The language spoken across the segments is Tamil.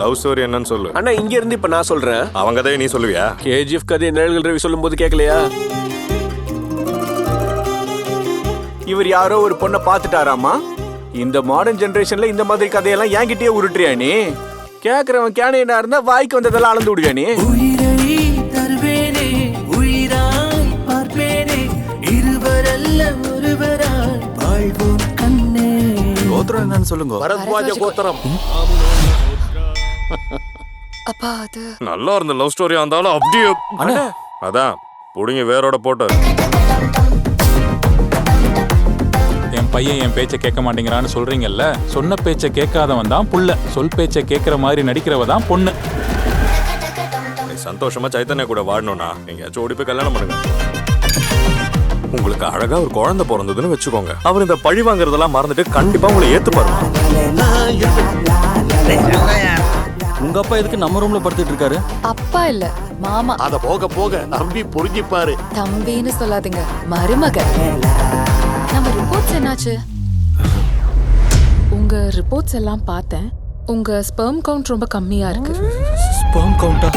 லவ் ஸ்டோரி என்னன்னு சொல்லு. அண்ணா இங்க இருந்து இப்ப நான் சொல்றேன். அவங்க கதையை நீ சொல்லுவியா? கேஜிஎஃப் கதை நிழல்கள் ரவி சொல்லும் போது கேட்கலையா? இவர் யாரோ ஒரு பொண்ணை பாத்துட்டாராமா. இந்த மாடர்ன் ஜெனரேஷன்ல இந்த மாதிரி கதையெல்லாம் என்கிட்டயே உருட்டுறியா நீ? கேக்குறவன் கேனையா இருந்தா வாய்க்கு வந்ததெல்லாம் அளந்து விடுவியா நீ? கோத்திரம் என்னன்னு சொல்லுங்க. பரத்வாஜ கோத்திரம். அப்பா அது நல்லா இருந்த லவ் ஸ்டோரியா இருந்தாலும் அப்படியே அதான் புடிங்க வேரோட போட்டு. என் பையன் என் பேச்சை கேட்க மாட்டேங்கிறான்னு சொல்றீங்கல்ல, சொன்ன பேச்சை கேட்காதவன் தான் புள்ள, சொல் பேச்சை கேட்கிற மாதிரி நடிக்கிறவ தான் பொண்ணு. சந்தோஷமா சைத்தன்யா கூட வாழணும்னா எங்கேயாச்சும் ஓடி போய் கல்யாணம் பண்ணுங்க. உங்களுக்கு அழகா ஒரு குழந்தை பிறந்ததுன்னு வச்சுக்கோங்க. அவர் இந்த பழி வாங்குறதெல்லாம் மறந்துட்டு கண்டிப்பா உங்களை ஏத்துப்பாரு. உங்க அப்பா எதுக்கு நம்ம ரூம்ல படுத்துட்டு இருக்காரு? அப்பா இல்ல மாமா. அத போக போக தம்பி புரிஞ்சிப்பாரு. தம்பின்னு சொல்லாதீங்க, மருமக. நம்ம ரிப்போர்ட்ஸ் என்னாச்சு? உங்க ரிப்போர்ட்ஸ் எல்லாம் பார்த்தேன். உங்க ஸ்பெர்ம் கவுண்ட் ரொம்ப கம்மியா இருக்கு. ஸ்பெர்ம் கவுண்டா?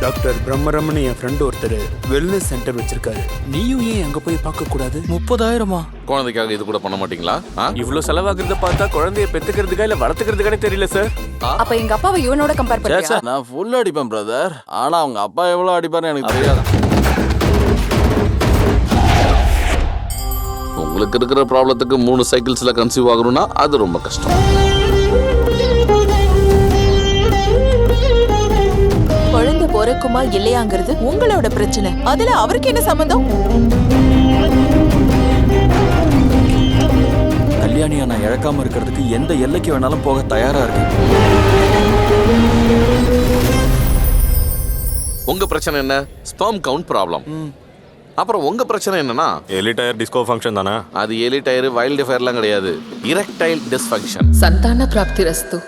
டாக்டர் பிரம்மரமணி என் ஃப்ரெண்ட் ஒருத்தர் வெல்னஸ் சென்டர் வச்சிருக்காரு. நீயும் ஏன் அங்க போய் பார்க்க கூடாது? 30,000 குழந்தைக்காக இது கூட பண்ண மாட்டீங்களா? இவ்வளவு செலவாகிறத பார்த்தா குழந்தைய பெத்துக்கிறதுக்கா இல்ல வளர்த்துக்கிறதுக்கானே தெரியல சார். அப்ப எங்க அப்பாவை இவனோட கம்பேர் பண்ணியா? நான் ஃபுல் அடிப்பேன் பிரதர். ஆனா அவங்க அப்பா எவ்வளவு அடிப்பாருன்னு எனக்கு தெரியாது. உங்களுக்கு இருக்கிற ப்ராப்ளத்துக்கு 3 சைக்கிள்ஸ்ல கன்சீவ் ஆகணும்னா அது ரொம்ப கஷ்டம். குழந்தை பிறக்குமா இல்லையாங்கிறது உங்களோட பிரச்சனை. அதுல அவருக்கு என்ன சம்பந்தம்? கல்யாணியா நான் இழக்காம இருக்கிறதுக்கு எந்த எல்லைக்கு வேணாலும் போக தயாரா இருக்கேன். உங்க பிரச்சனை என்ன? Sperm count problem. அப்புறம் உங்க பிரச்சனை என்னன்னா எலிடையர் டிஸ்கோ ஃபங்க்ஷன் தானே? அது எலிடையர் வைல்டு ஃபயர்லாம் கிடையாது, இரெக்டைல் டிஸ்ஃபங்க்ஷன். சந்தான பிராப்திரஸ்து.